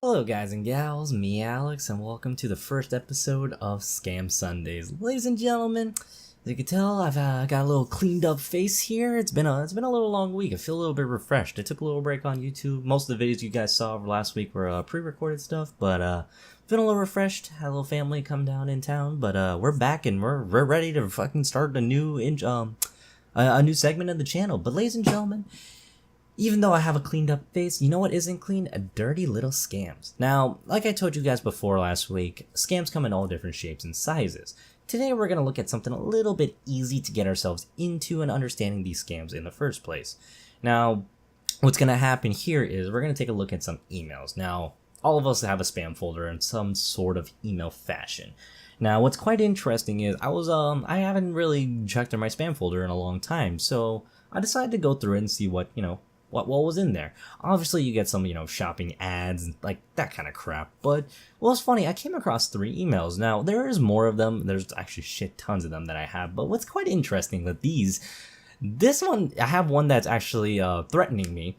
Hello guys and gals, me Alex, and welcome to the first episode of Scam Sundays. Ladies and gentlemen, as you can tell, I've got a little cleaned up face here. It's been a little long week. I feel a little bit refreshed. I took a little break on YouTube. Most of the videos you guys saw last week were pre-recorded stuff, but been a little refreshed. Had a little family come down in town, but we're back and we're ready to fucking start a new segment of the channel. But ladies and gentlemen, even though I have a cleaned up face, you know what isn't clean? A dirty little scams. Now, like I told you guys before last week, scams come in all different shapes and sizes. Today we're going to look at something a little bit easy to get ourselves into and understanding these scams in the first place. Now, what's going to happen here is we're going to take a look at some emails. Now, all of us have a spam folder in some sort of email fashion. Now, what's quite interesting is I haven't really checked in my spam folder in a long time, so I decided to go through it and see what was in there. Obviously, you get some, shopping ads and like that kind of crap. But, well, it's funny. I came across 3 emails. Now, there is more of them. There's actually shit tons of them that I have. But what's quite interesting that this one, I have one that's actually threatening me.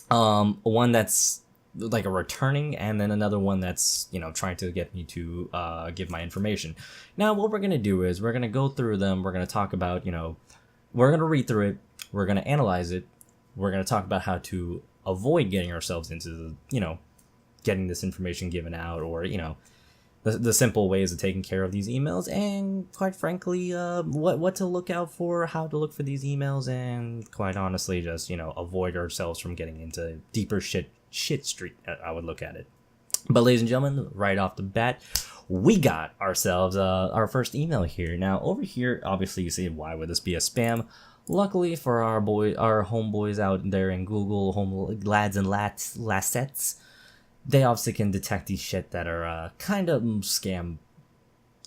One that's like a returning, and then another one that's, trying to get me to give my information. Now, what we're going to do is we're going to go through them. We're going to talk about, we're going to read through it. We're going to analyze it. We're going to talk about how to avoid getting ourselves into, getting this information given out, or, the simple ways of taking care of these emails, and quite frankly, what to look out for, how to look for these emails, and quite honestly, just, avoid ourselves from getting into deeper shit street, I would look at it. But ladies and gentlemen, right off the bat, we got ourselves our first email here. Now, over here, obviously, you see, why would this be a spam? Luckily for our homeboys out there in Google, lads and lassettes, they obviously can detect these shit that are kind of scam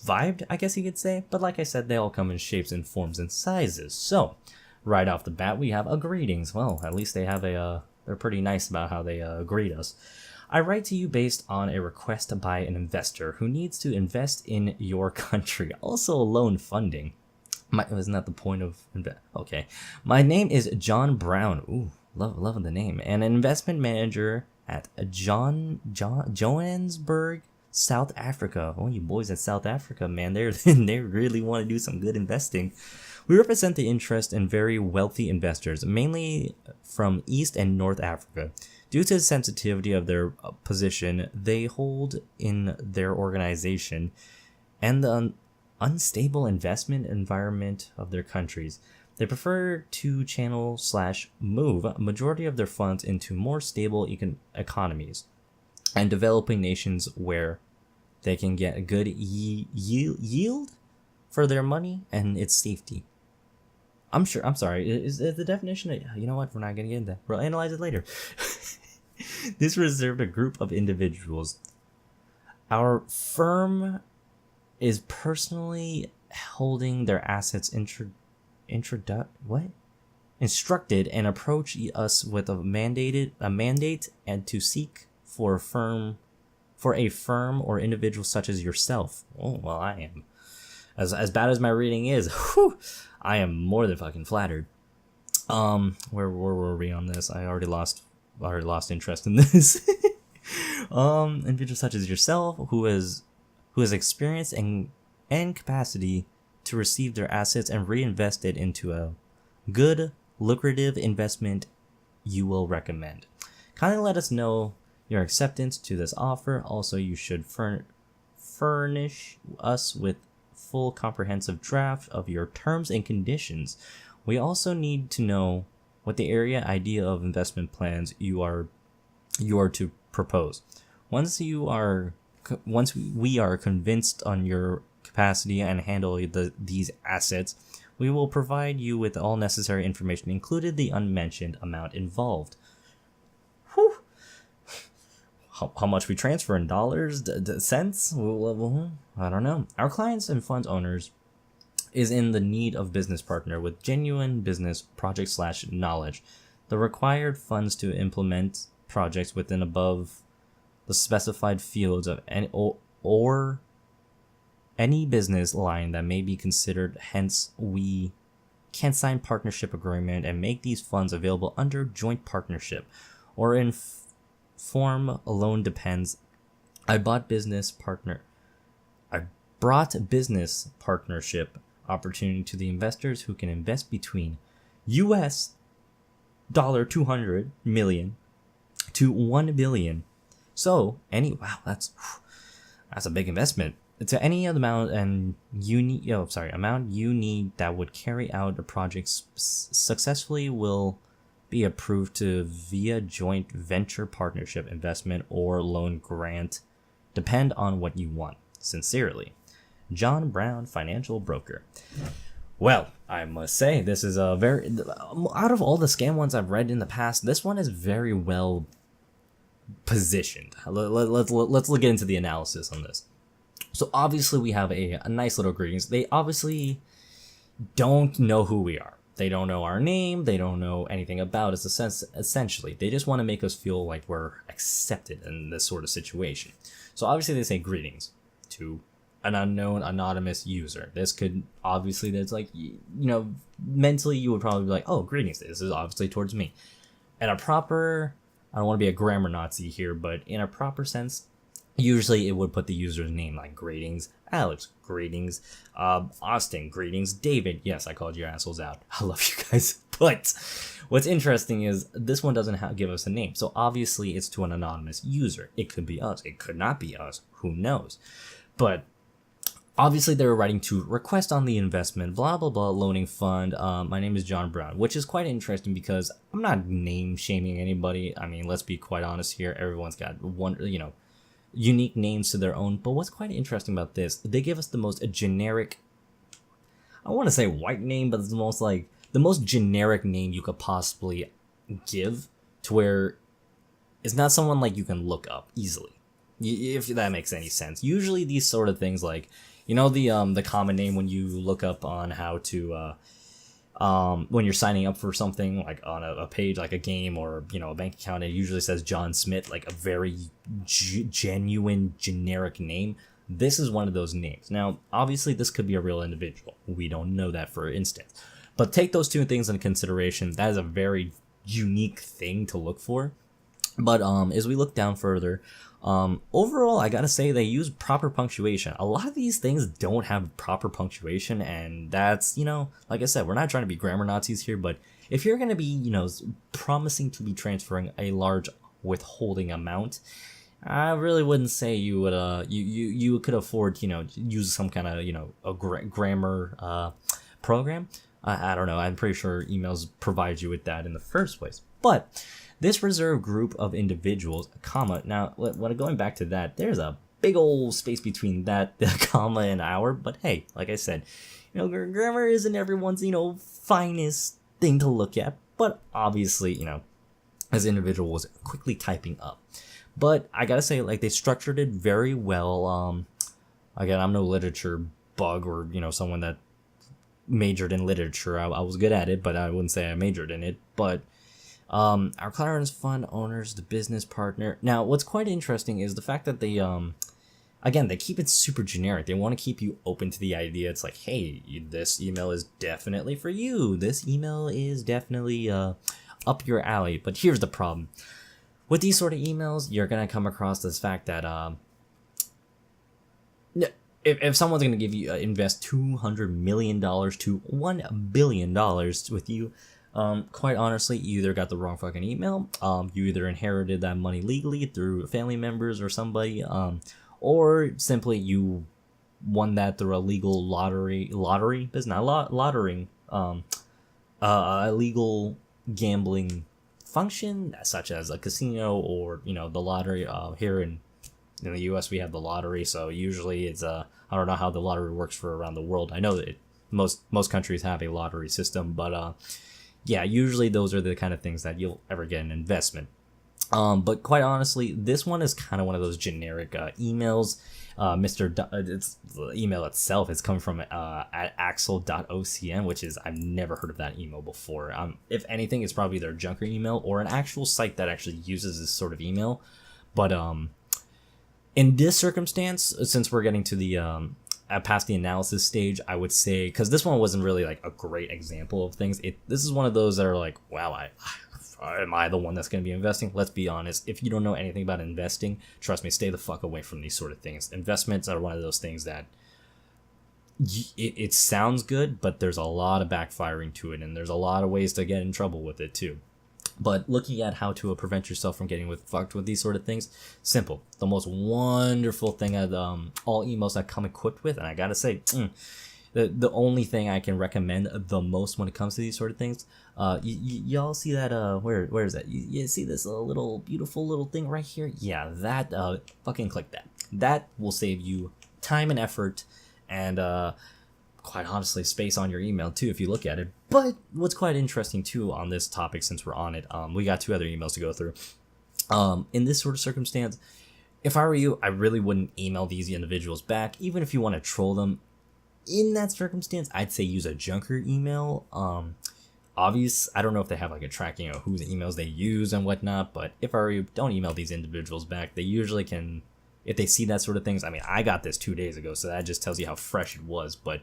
vibed, I guess you could say. But like I said, they all come in shapes and forms and sizes. So, right off the bat, we have a greetings. Well, at least they have they're pretty nice about how they greet us. I write to you based on a request by an investor who needs to invest in your country. Also, loan funding. Isn't that the point of okay? My name is John Brown. Ooh, love the name. And an investment manager at Johannesburg, South Africa. Oh, you boys at South Africa, man, they really want to do some good investing. We represent the interest in very wealthy investors, mainly from East and North Africa. Due to the sensitivity of their position they hold in their organization and the unstable investment environment of their countries, they prefer to channel/move a majority of their funds into more stable economies and developing nations where they can get a good yield for their money and its safety. I'm sorry, is the definition you know what, we're not gonna get into that. We'll analyze it later. This reserved a group of individuals. Our firm is personally holding their assets instructed and approach us with a mandate and to seek for a firm or individual such as yourself. Oh, well, I am as bad as my reading is. I am more than fucking flattered. Where were we on this? I already lost interest in this. Individuals such as yourself who has experience and capacity to receive their assets and reinvest it into a good, lucrative investment you will recommend. Kindly let us know your acceptance to this offer. Also, you should furnish us with full comprehensive draft of your terms and conditions. We also need to know what the idea of investment plans you are to propose. Once we are convinced on your capacity and handle these assets, we will provide you with all necessary information, including the unmentioned amount involved. Whew. How much we transfer in dollars, cents? I don't know. Our clients and fund owners is in the need of business partner with genuine business project/knowledge. The required funds to implement projects within above the specified fields of any business line that may be considered. Hence, we can sign partnership agreement and make these funds available under joint partnership or in form alone depends. I brought business partnership opportunity to the investors who can invest between US $200 million to $1 billion. So that's a big investment. To any amount amount you need that would carry out a project successfully will be approved to via joint venture partnership investment or loan grant, depend on what you want. Sincerely, John Brown, financial broker. Well, I must say, this is a very, out of all the scam ones I've read in the past, this one is very well positioned. Let's get into the analysis on this. So obviously we have a nice little greetings. They obviously don't know who we are. They don't know our name. They don't know anything about us. Essentially, they just want to make us feel like we're accepted in this sort of situation. So obviously they say greetings to an unknown anonymous user. This could obviously, that's like, mentally you would probably be like, oh, greetings, this is obviously towards me. In a proper, I don't want to be a grammar Nazi here, but in a proper sense, usually it would put the user's name, like greetings Alex, greetings Austin, greetings David. Yes, I called you assholes out. I love you guys. But what's interesting is this one doesn't give us a name. So obviously it's to an anonymous user. It could be us. It could not be us. Who knows? But obviously they were writing to request on the investment, blah, blah, blah, loaning fund. My name is John Brown, which is quite interesting because I'm not name shaming anybody. I mean, let's be quite honest here. Everyone's got one, unique names to their own. But what's quite interesting about this, they give us the most generic, I want to say white name, but it's the most generic name you could possibly give, to where it's not someone like you can look up easily, if that makes any sense. Usually these sort of things, like, the common name when you look up on how to when you're signing up for something, like on a page, like a game or a bank account, it usually says John Smith, like a very genuine generic name. This is one of those names. Now obviously this could be a real individual, we don't know that, for instance, but take those two things into consideration. That is a very unique thing to look for. But as we look down further, overall, I gotta say they use proper punctuation. A lot of these things don't have proper punctuation, and that's, like I said, we're not trying to be grammar Nazis here, but if you're gonna be, promising to be transferring a large withholding amount, I really wouldn't say you would, you could afford, use some kind of, a grammar program. I don't know. I'm pretty sure emails provide you with that in the first place, but this reserved group of individuals, comma. Now, when going back to that, there's a big old space between that, the comma, and our. But hey, like I said, grammar isn't everyone's, finest thing to look at. But obviously, as an individual was quickly typing up. But I gotta say, like, they structured it very well. Again, I'm no literature bug or, someone that majored in literature. I was good at it, but I wouldn't say I majored in it. But our Clarence fund owners, the business partner. Now, what's quite interesting is the fact that they, again, they keep it super generic. They want to keep you open to the idea. It's like, hey, this email is definitely for you. This email is definitely up your alley. But here's the problem. With these sort of emails, you're going to come across this fact that if someone's going to give you, invest $200 million to $1 billion with you, quite honestly, you either got the wrong fucking email, you either inherited that money legally through family members or somebody, or simply you won that through a legal lottery, but it's not lottering, a legal gambling function, such as a casino or, the lottery. Here in the US we have the lottery, so usually it's, I don't know how the lottery works for around the world. I know that most countries have a lottery system, but, yeah, usually those are the kind of things that you'll ever get an investment. But quite honestly, this one is kind of one of those generic emails. It's the email itself is coming from at axel.ocn, which is, I've never heard of that email before. If anything, it's probably their junker email or an actual site that actually uses this sort of email. But in this circumstance, since we're getting to the past the analysis stage, I would say, because this one wasn't really like a great example of things. This is one of those that are like, wow, am I the one that's going to be investing? Let's be honest. If you don't know anything about investing, trust me, stay the fuck away from these sort of things. Investments are one of those things that it sounds good, but there's a lot of backfiring to it, and there's a lot of ways to get in trouble with it too. But looking at how to prevent yourself from getting fucked with these sort of things, simple. The most wonderful thing that all emails that come equipped with, and I gotta say, the only thing I can recommend the most when it comes to these sort of things, y'all see that, where is that? You see this little beautiful little thing right here? Yeah, that, fucking click that. That will save you time and effort, and quite honestly, space on your email too if you look at it. But what's quite interesting too on this topic, since we're on it, we got 2 other emails to go through. In this sort of circumstance, if I were you, I really wouldn't email these individuals back, even if you want to troll them. In that circumstance, I'd say use a junker email. I don't know if they have like a tracking of whose emails they use and whatnot, but if I were you, don't email these individuals back. They usually can, if they see that sort of things. I mean, I got this 2 days ago, so that just tells you how fresh it was. But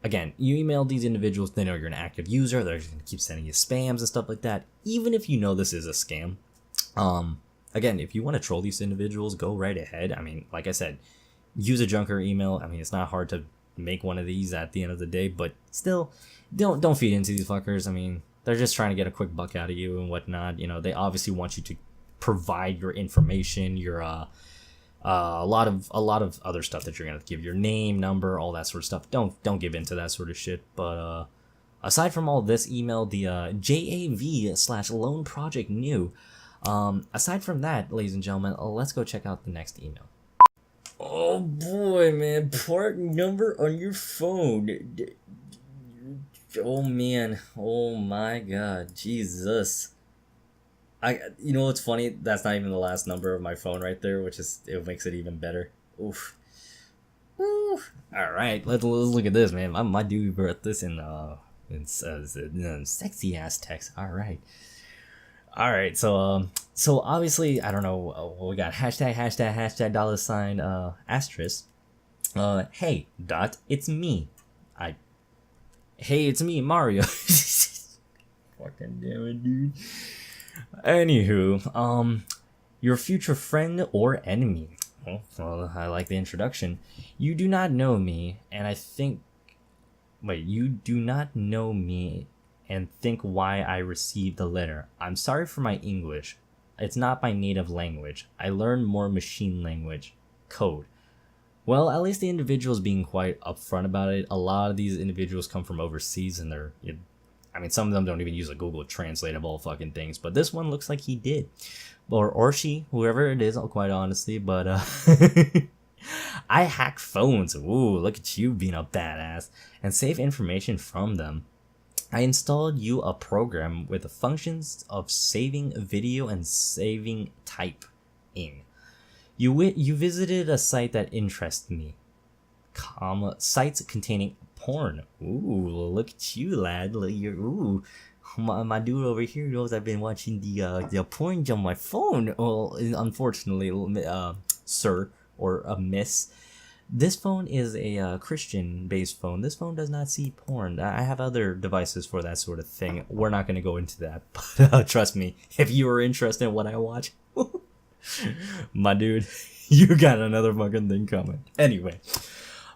again, you email these individuals, they know you're an active user, they're just going to keep sending you spams and stuff like that, even if you know this is a scam. Again, if you want to troll these individuals, go right ahead. I mean, like I said, use a junker email. I mean, it's not hard to make one of these at the end of the day, but still, don't feed into these fuckers. I mean, they're just trying to get a quick buck out of you and whatnot. You know, they obviously want you to provide your information, your a lot of other stuff that you're gonna give, your name, number, all that sort of stuff. Don't give into that sort of shit. But aside from all this, email the JAV/Loan Project New. Aside from that, ladies and gentlemen, let's go check out the next email. Oh boy, man, part number on your phone. Oh man, oh my god, Jesus. You know what's funny? That's not even the last number of my phone right there, it makes it even better. Oof. Woo. All right, let's look at this, man. My dude wrote this in sexy ass text. All right. So obviously, I don't know. We got hashtag $, hey it's me. Hey, it's me, Mario. Fucking damn it, dude. Anywho, your future friend or enemy. Well, I like the introduction. You do not know me, and you do not know me and think why I received the letter. I'm sorry for my English. It's not my native language. I learned more machine language code. Well, at least the individual's being quite upfront about it. A lot of these individuals come from overseas, and some of them don't even use a Google Translate of all fucking things, but this one looks like he did. Or she, whoever it is, quite honestly, but I hack phones. Ooh, look at you being a badass. And save information from them. I installed you a program with the functions of saving video and saving typing. You visited a site that interests me, sites containing porn. Ooh, look at you, lad. My dude over here knows I've been watching the porn on my phone. Well, unfortunately, sir or miss, this phone is a Christian-based phone. This phone does not see porn. I have other devices for that sort of thing. We're not going to go into that, but trust me, if you are interested in what I watch, my dude, you got another fucking thing coming. Anyway,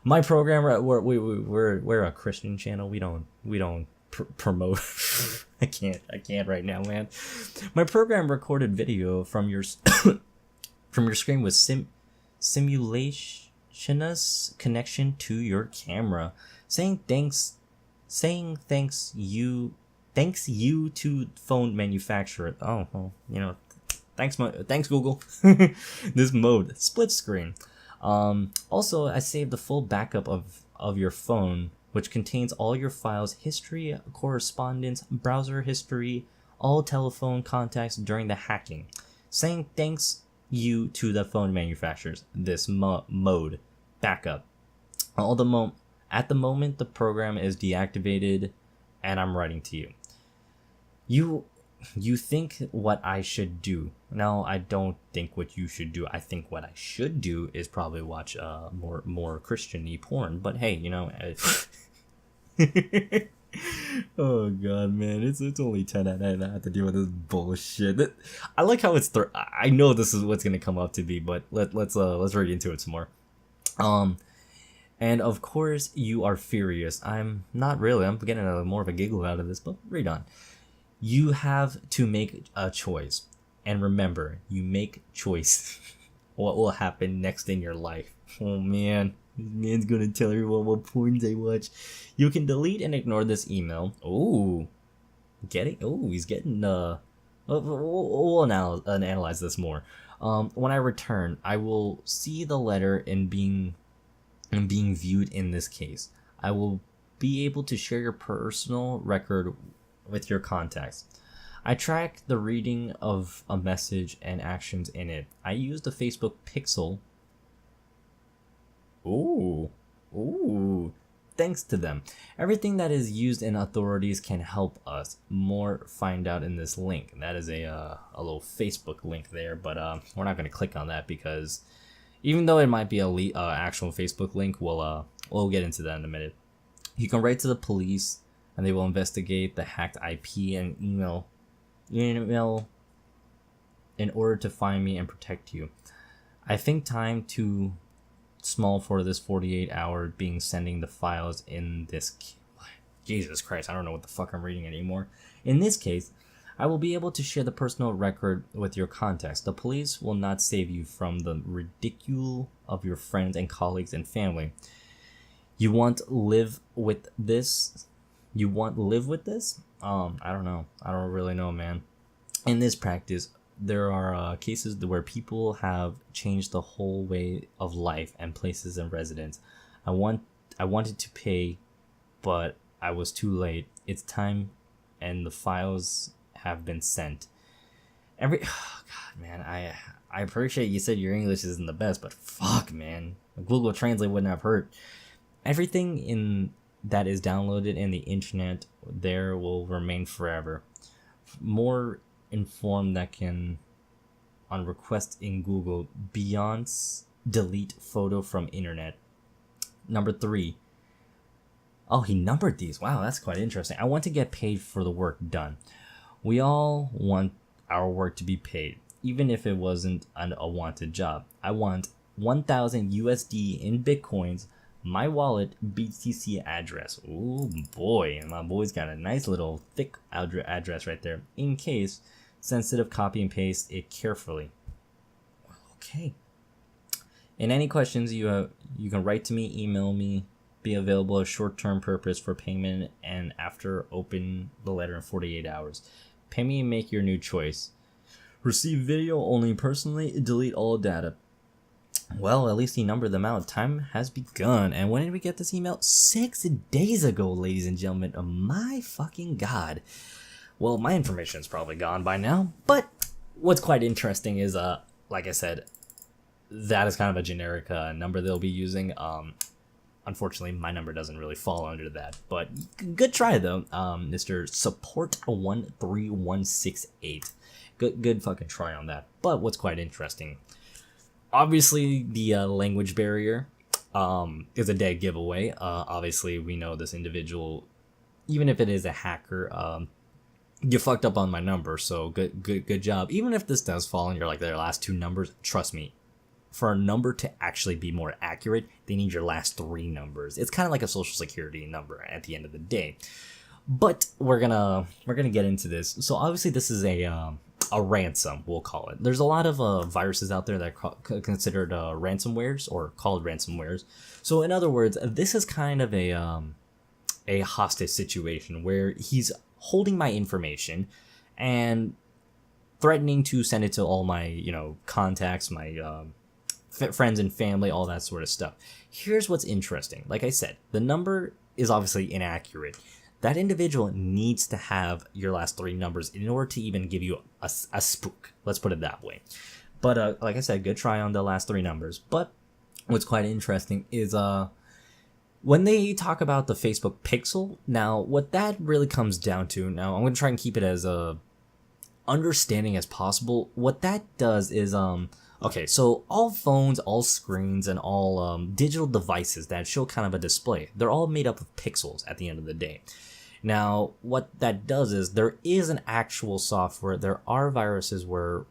my program, we're a Christian channel. We don't promote. I can't right now, man. My program recorded video from your screen with simulationist connection to your camera, saying thanks you to phone manufacturer. Oh, well, thanks Google. This mode, split screen. Also, I saved the full backup of your phone, which contains all your files, history, correspondence, browser history, all telephone contacts during the hacking. Saying thanks you to the phone manufacturers. This mode backup. At the moment, the program is deactivated, and I'm writing to you. You think what I should do. No, I don't think what you should do. I think what I should do is probably watch more Christian-y porn. But hey, Oh god, man, it's only 10 and I have to deal with this bullshit. I like how it's. I know this is what's gonna come up to be, but let's read into it some more. Um, and of course you are furious. I'm not really. I'm getting more of a giggle out of this, but read on. You have to make a choice, and remember, you make choice. What will happen next in your life? Oh man. This man's gonna tell everyone what porn they watch. You can delete and ignore this email. Ooh, he's getting. We'll analyze this more. When I return, I will see the letter and being viewed in this case. I will be able to share your personal record with your contacts. I track the reading of a message and actions in it. I use the Facebook Pixel. Ooh. Thanks to them. Everything that is used in authorities can help us. More find out in this link. That is a little Facebook link there, but we're not going to click on that because even though it might be a actual Facebook link, we'll get into that in a minute. You can write to the police and they will investigate the hacked IP and email in order to find me and protect you. I think time too small for this 48-hour being sending the files in this. Jesus Christ, I don't know what the fuck I'm reading anymore. In this case, I will be able to share the personal record with your contacts. The police will not save you from the ridicule of your friends and colleagues and family. You want live with this? I don't know. I don't really know, man. In this practice, there are cases where people have changed the whole way of life and places and residence. I wanted to pay, but I was too late. It's time, and the files have been sent. God, man, I appreciate you said your English isn't the best, but fuck, man, Google Translate wouldn't have hurt. Everything in that is downloaded in the internet there will remain forever. More informed that can on request in Google beyond delete photo from internet. Number 3. Oh, he numbered these. Wow, that's quite interesting. I want to get paid for the work done. We all want our work to be paid, even if it wasn't a wanted job. I want 1,000 USD in Bitcoins, my wallet, BTC address. Ooh boy, and my boy's got a nice little thick address right there. In case sensitive, copy and paste it carefully. Okay. And any questions you can write to me, email me. Be available as short-term purpose for payment, and after open the letter in 48 hours. Pay me and make your new choice. Receive video only personally. Delete all data. Well, at least he numbered them out. Time has begun. And when did we get this email? 6 days ago, ladies and gentlemen. Oh my fucking god. Well, my information is probably gone by now. But what's quite interesting is, like I said, that is kind of a generic number they'll be using. Unfortunately, my number doesn't really fall under that. But good try, though, Mr. Support 13168. Good fucking try on that. But what's quite interesting, obviously, the language barrier is a dead giveaway. Obviously, we know this individual, even if it is a hacker, you fucked up on my number, so good job. Even if this does fall under like their last 2 numbers, trust me, for a number to actually be more accurate, they need your last 3 numbers. It's kind of like a social security number at the end of the day. But we're gonna get into this. So obviously, this is a ransom, we'll call it. There's a lot of viruses out there that are considered ransomwares or called ransomwares. So in other words, this is kind of a hostage situation where he's holding my information and threatening to send it to all my contacts, my friends and family, all that sort of stuff. Here's what's interesting. Like I said, the number is obviously inaccurate. That individual needs to have your last 3 numbers in order to even give you a spook. Let's put it that way. But like I said, good try on the last 3 numbers. But what's quite interesting is when they talk about the Facebook Pixel, now what that really comes down to, now I'm going to try and keep it as understanding as possible. What that does is okay, so all phones, all screens, and all digital devices that show kind of a display, they're all made up of pixels at the end of the day. Now, what that does is there is an actual software. There are viruses viruses,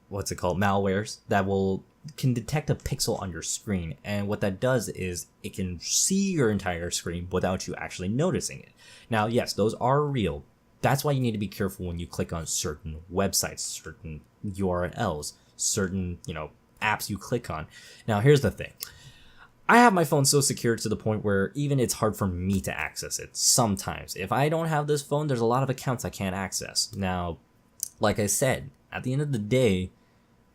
what's it called? Malwares that can detect a pixel on your screen. And what that does is it can see your entire screen without you actually noticing it. Now, yes, those are real. That's why you need to be careful when you click on certain websites, certain URLs, certain, apps you click on. Now, here's the thing. I have my phone so secured to the point where even it's hard for me to access it sometimes. If I don't have this phone, there's a lot of accounts I can't access. Now, like I said, at the end of the day,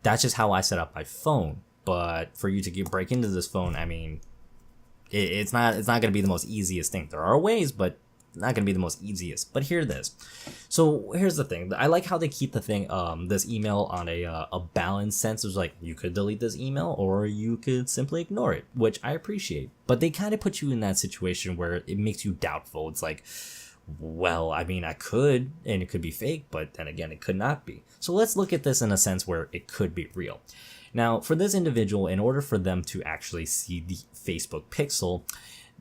that's just how I set up my phone. But for you to break into this phone, I mean, it's not going to be the most easiest thing. There are ways, but not going to be the most easiest. But hear this. So here's the thing. I like how they keep the thing, this email on a balanced sense. It's like, you could delete this email or you could simply ignore it, which I appreciate. But they kind of put you in that situation where it makes you doubtful. It's like, well, I mean, I could, and it could be fake, but then again, it could not be. So let's look at this in a sense where it could be real. Now, for this individual, in order for them to actually see the Facebook pixel,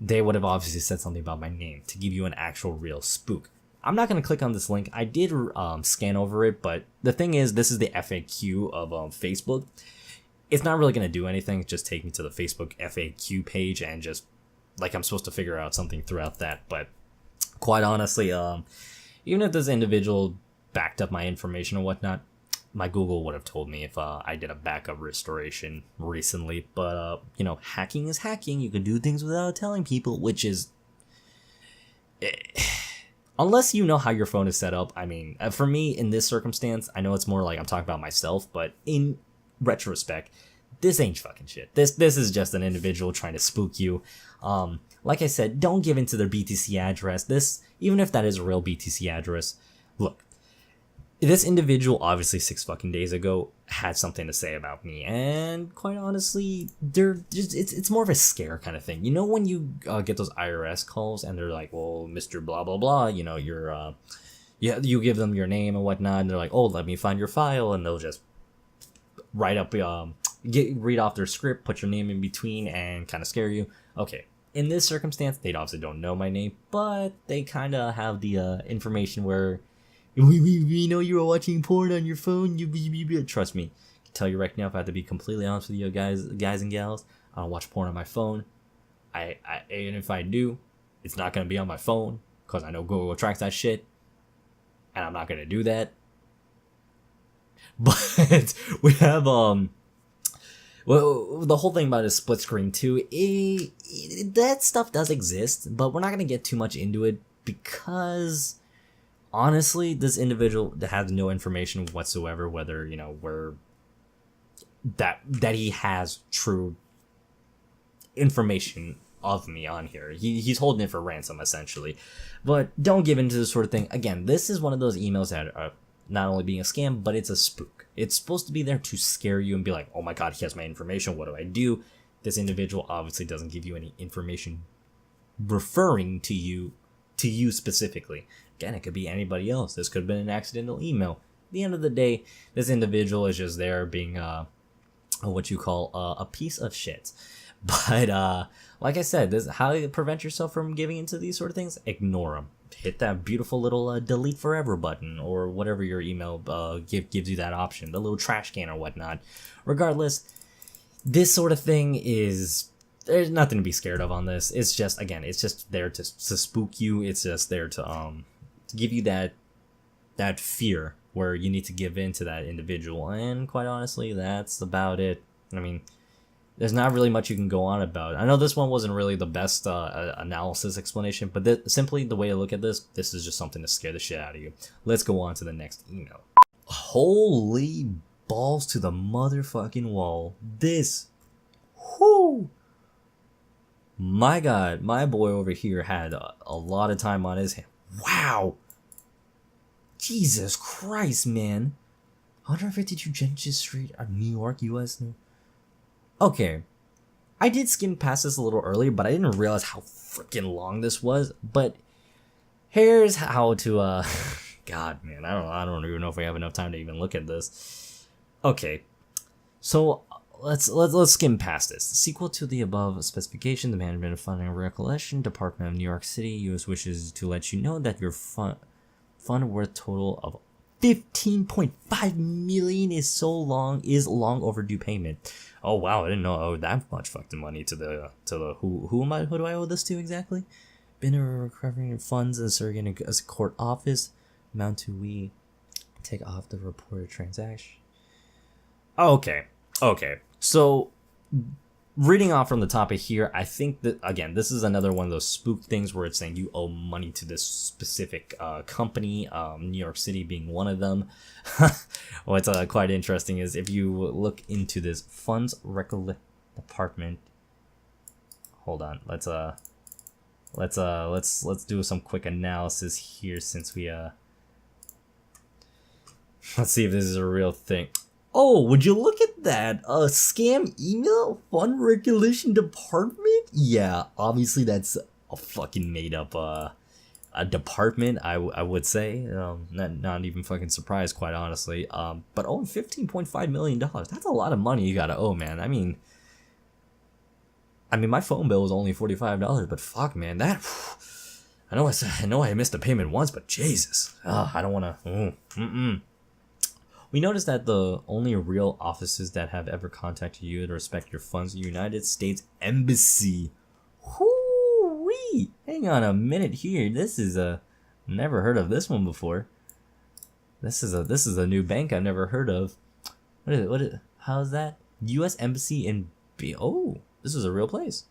they would have obviously said something about my name to give you an actual real spook. I'm not going to click on this link. I did scan over it, but the thing is, this is the FAQ of Facebook. It's not really going to do anything. Just take me to the Facebook FAQ page and just, like, I'm supposed to figure out something throughout that. But quite honestly, even if this individual backed up my information or whatnot, my Google would have told me if I did a backup restoration recently. But, hacking is hacking. You can do things without telling people, which is... Unless you know how your phone is set up, I mean, for me, in this circumstance, I know it's more like I'm talking about myself, but in retrospect, this ain't fucking shit. This is just an individual trying to spook you. Like I said, don't give in to their BTC address. Even if that is a real BTC address, look. This individual, obviously 6 fucking days ago, had something to say about me, and quite honestly, it's more of a scare kind of thing. You know when you get those IRS calls, and they're like, well, Mr. blah, blah, blah, you're, you give them your name and whatnot, and they're like, oh, let me find your file, and they'll just write up, read off their script, put your name in between, and kind of scare you. Okay, in this circumstance, they obviously don't know my name, but they kind of have the information where... We know you were watching porn on your phone. Trust me. I can tell you right now, if I have to be completely honest with you guys and gals, I don't watch porn on my phone. And if I do, it's not going to be on my phone because I know Google tracks that shit. And I'm not going to do that. But we have, well, the whole thing about a split screen too, that stuff does exist, but we're not going to get too much into it because... Honestly, this individual has no information whatsoever whether, where that he has true information of me on here. He's holding it for ransom, essentially. But don't give in to this sort of thing. Again, this is one of those emails that are not only being a scam, but it's a spook. It's supposed to be there to scare you and be like, oh my god, he has my information, what do I do? This individual obviously doesn't give you any information referring to you specifically. Again, it could be anybody else. This could have been an accidental email. At the end of the day, this individual is just there being what you call a piece of shit. But like I said, this how you prevent yourself from giving into these sort of things. Ignore them. Hit that beautiful little delete forever button or whatever your email gives you that option. The little trash can or whatnot. Regardless, this sort of thing is... There's nothing to be scared of on this. It's just, again, it's just there to spook you. It's just there to give you that fear where you need to give in to that individual. And quite honestly, that's about it. I mean, there's not really much you can go on about. I know this one wasn't really the best analysis explanation, but simply the way I look at this is just something to scare the shit out of you. Let's go on to the next email. Holy balls to the motherfucking wall. This, whoo! My god, my boy over here had a lot of time on his hand. Wow! Jesus Christ, man. 152 Genesis Street, New York, US. Okay. I did skim past this a little earlier, but I didn't realize how freaking long this was. But here's how to, God, man, I don't even know if we have enough time to even look at this. Okay. So, let's skim past this. The sequel to the above specification, the Management of Funding and Recollection Department of New York City, U.S. wishes to let you know that your fund worth total of $15.5 million is long overdue payment. Oh wow, I didn't know I owed that much fucking money to the who do I owe this to exactly? Been a recovering funds and serving as a court office. Amount to we take off the reported transaction. Okay. So reading off from the topic here, I think that, again, this is another one of those spook things where it's saying you owe money to this specific company, New York City being one of them. What's quite interesting is if you look into this funds recollection department. Hold on, let's do some quick analysis here since we let's see if this is a real thing. Oh, would you look at that? Scam email fund regulation department? Yeah, obviously that's a fucking made up a department, I would say. Not even fucking surprised, quite honestly. But owing $15.5 million, that's a lot of money you gotta owe, man. I mean, my phone bill was only $45, but fuck, man, that. I know I missed a payment once, but Jesus, I don't wanna. We noticed that the only real offices that have ever contacted you to respect your funds are the United States Embassy. Whoo-wee! Hang on a minute here. This is never heard of this one before. This is a new bank I've never heard of. How's that? U.S. Embassy in Oh, this is a real place.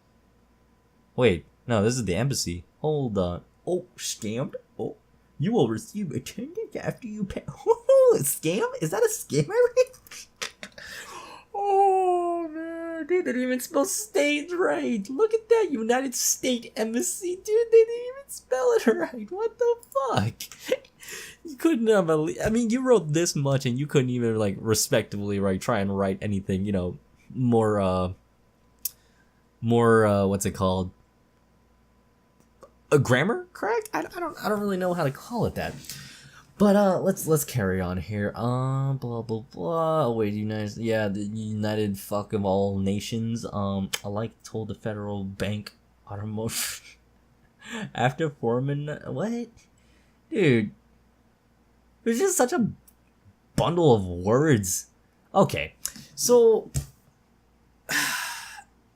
Wait, no, this is the embassy. Hold on. Oh, scammed. Oh, you will receive attendance after you pay. Scam? Is that a scam? Oh man, dude, they didn't even spell state right. Look at that, United States Embassy, dude. They didn't even spell it right. What the fuck? You couldn't have. You wrote this much, and you couldn't even respectively try and write anything. More. What's it called? A grammar correct? I don't really know how to call it that. But let's carry on here. Blah blah blah. Oh, wait, the United fuck of all nations. Told the Federal Bank Automotive after Foreman. What, dude? It's just such a bundle of words. Okay, so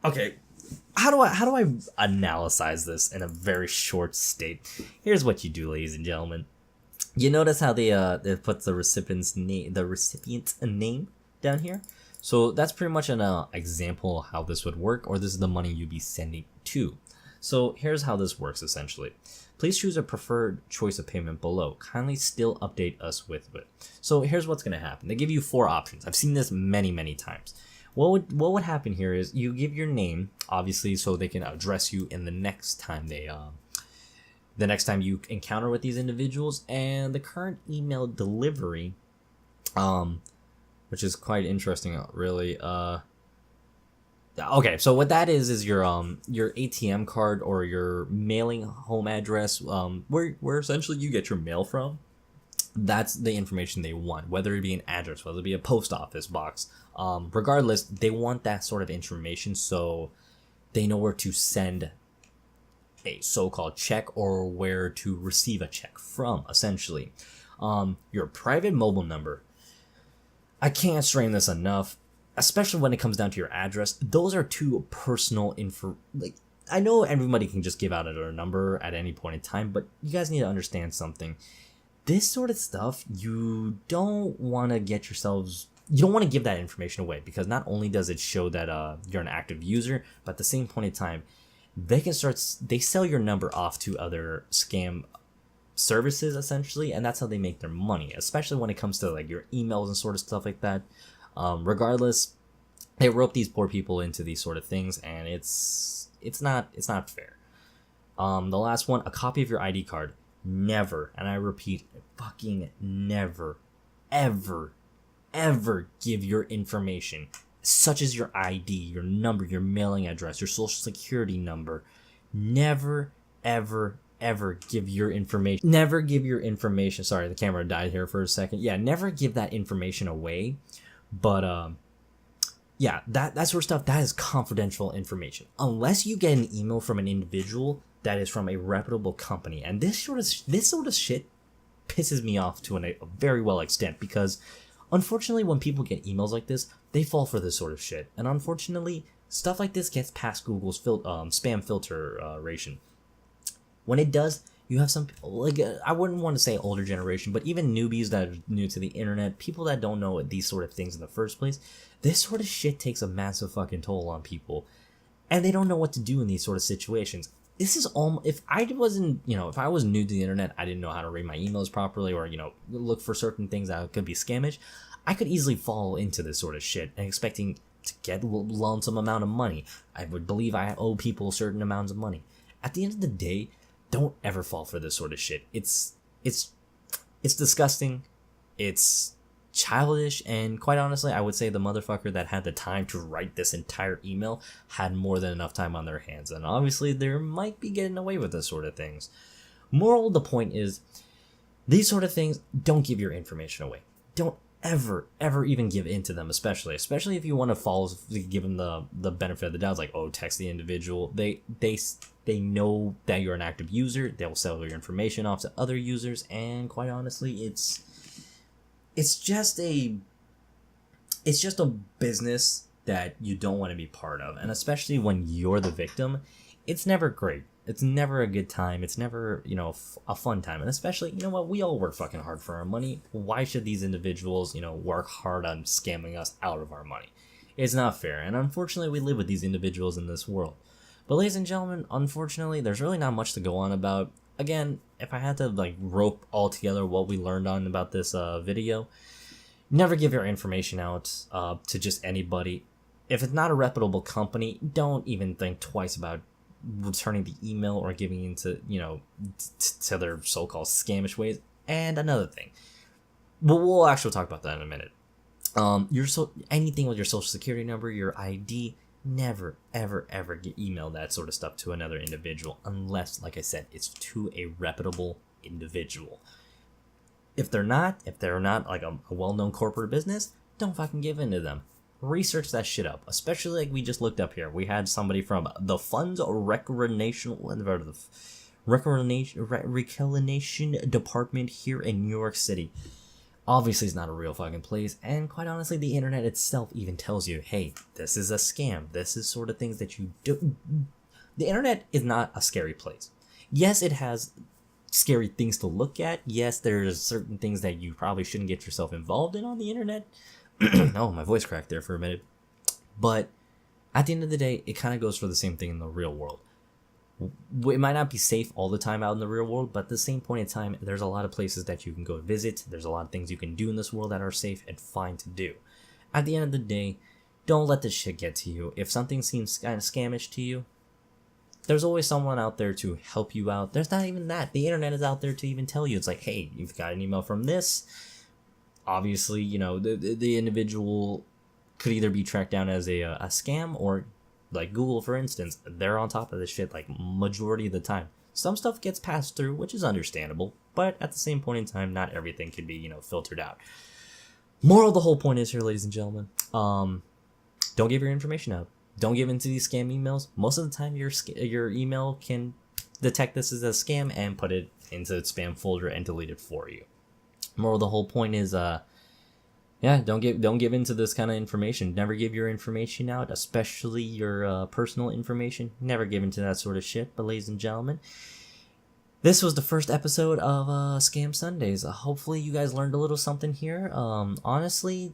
okay. How do I analyze this in a very short state? Here's what you do, ladies and gentlemen. You notice how they put the recipient's name down here? So that's pretty much an example of how this would work, or this is the money you'd be sending to. So here's how this works essentially. Please choose a preferred choice of payment below. Kindly still update us with it. So here's what's gonna happen. They give you 4 options. I've seen this many times. What would happen here is you give your name, obviously, so they can address you in the next time you encounter with these individuals, and the current email delivery, which is quite interesting, really. Okay, so what that is your ATM card or your mailing home address, where essentially you get your mail from. That's the information they want, whether it be an address, whether it be a post office box. Regardless, they want that sort of information so they know where to send a so-called check or where to receive a check from, essentially. Your private mobile number. I can't strain this enough, especially when it comes down to your address. Those are 2 personal info. I know everybody can just give out their number at any point in time, but you guys need to understand something. This sort of stuff, you don't want to you don't want to give that information away, because not only does it show that you're an active user, but at the same point in time, they sell your number off to other scam services, essentially, and that's how they make their money, especially when it comes to your emails and sort of stuff like that. Regardless, they rope these poor people into these sort of things, and it's not fair. The last one, a copy of your ID card. Never, and I repeat, fucking never, ever give your information, such as your ID, your number, your mailing address, your social security number. Never, ever give your information. Never give your information. Sorry, the camera died here for a second. Yeah, never give that information away. But Yeah, that sort of stuff, that is confidential information. Unless you get an email from an individual that is from a reputable company. And this sort of shit pisses me off to a very well extent, because unfortunately when people get emails like this, they fall for this sort of shit. And unfortunately, stuff like this gets past Google's spam filtration. When it does, you have some people, like, I wouldn't want to say older generation, but even newbies that are new to the internet, people that don't know these sort of things in the first place, this sort of shit takes a massive fucking toll on people, and they don't know what to do in these sort of situations. This is all. If I wasn't, if I was new to the internet, I didn't know how to read my emails properly, or look for certain things that could be scamish, I could easily fall into this sort of shit and expecting to get a lonesome amount of money. I would believe I owe people certain amounts of money. At the end of the day, don't ever fall for this sort of shit. It's disgusting. It's childish, and quite honestly, I would say the motherfucker that had the time to write this entire email had more than enough time on their hands, and obviously they might be getting away with this sort of things. Moral of the point is, these sort of things, don't give your information away. Don't ever even give in to them, especially if you want to follow, give them the benefit of the doubt. It's like, oh, text the individual. They know that you're an active user. They'll sell your information off to other users, and quite honestly, it's just a business that you don't want to be part of. And especially when you're the victim, it's never great. It's never a good time. It's never, a fun time. And especially, what, we all work fucking hard for our money. Why should these individuals, work hard on scamming us out of our money? It's not fair. And unfortunately, we live with these individuals in this world. But ladies and gentlemen, unfortunately, there's really not much to go on about. Again, if I had to rope all together what we learned on about this video, never give your information out to just anybody. If it's not a reputable company, don't even think twice about returning the email or giving into to their so-called scamish ways. And another thing, but we'll actually talk about that in a minute. Anything with your social security number, your ID. Never, ever email that sort of stuff to another individual unless, like I said, it's to a reputable individual. If they're not like a well-known corporate business, don't fucking give in to them. Research that shit up, especially like we just looked up here. We had somebody from the Funds Recreation Department here in New York City. Obviously, it's not a real fucking place, and quite honestly, the internet itself even tells you, hey, this is a scam. This is sort of things that you do. The internet is not a scary place. Yes, it has scary things to look at. Yes, there's certain things that you probably shouldn't get yourself involved in on the internet. Oh, my voice cracked there for a minute. But at the end of the day, it kind of goes for the same thing in the real world. It might not be safe all the time out in the real world, but at the same point in time, there's a lot of places that you can go visit. There's a lot of things you can do in this world that are safe and fine to do. At the end of the day, don't let this shit get to you. If something seems kind of scamish to you, there's always someone out there to help you out. There's not even that. The internet is out there to even tell you. It's like, hey, you've got an email from this. Obviously, the individual could either be tracked down as a scam, or like Google, for instance, they're on top of this shit like majority of the time. Some stuff gets passed through, which is understandable, but at the same point in time, not everything can be, filtered out. Moral of the whole point is here, ladies and gentlemen, don't give your information out. Don't give into these scam emails. Most of the time, your email can detect this as a scam and put it into its spam folder and delete it for you. Moral of the whole point is, don't give into this kind of information. Never give your information out, especially your personal information. Never give into that sort of shit. But ladies and gentlemen, this was the first episode of Scam Sundays. Hopefully you guys learned a little something here. Honestly,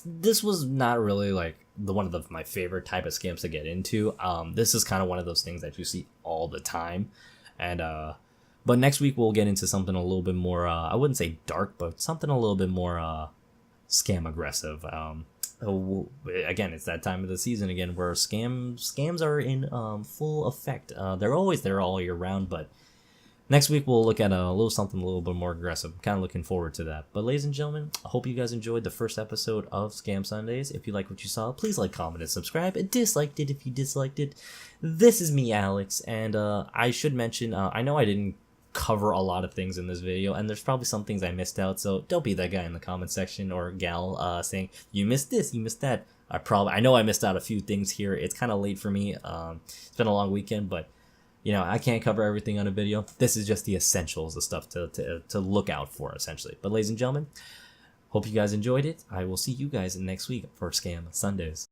this was not really like one of my favorite type of scams to get into. This is kind of one of those things that you see all the time, and but next week we'll get into something a little bit more. I wouldn't say dark, but something a little bit more scam aggressive. Again, it's that time of the season again where scams are in full effect. They're always there all year round, but next week we'll look at a little bit more aggressive. I'm kind of looking forward to that. But ladies and gentlemen, I hope you guys enjoyed the first episode of Scam Sundays. If you like what you saw, please like, comment, and subscribe. And disliked it if you disliked it. This is me, Alex, and I should mention, I know I didn't cover a lot of things in this video, and there's probably some things I missed out, so don't be that guy in the comment section or gal saying, you missed this, you missed that. I know I missed out a few things here. It's kind of late for me. It's been a long weekend, but you know, I can't cover everything on a video. This is just the essentials, the stuff to look out for, essentially. But ladies and gentlemen, hope you guys enjoyed it. I will see you guys next week for Scam Sundays.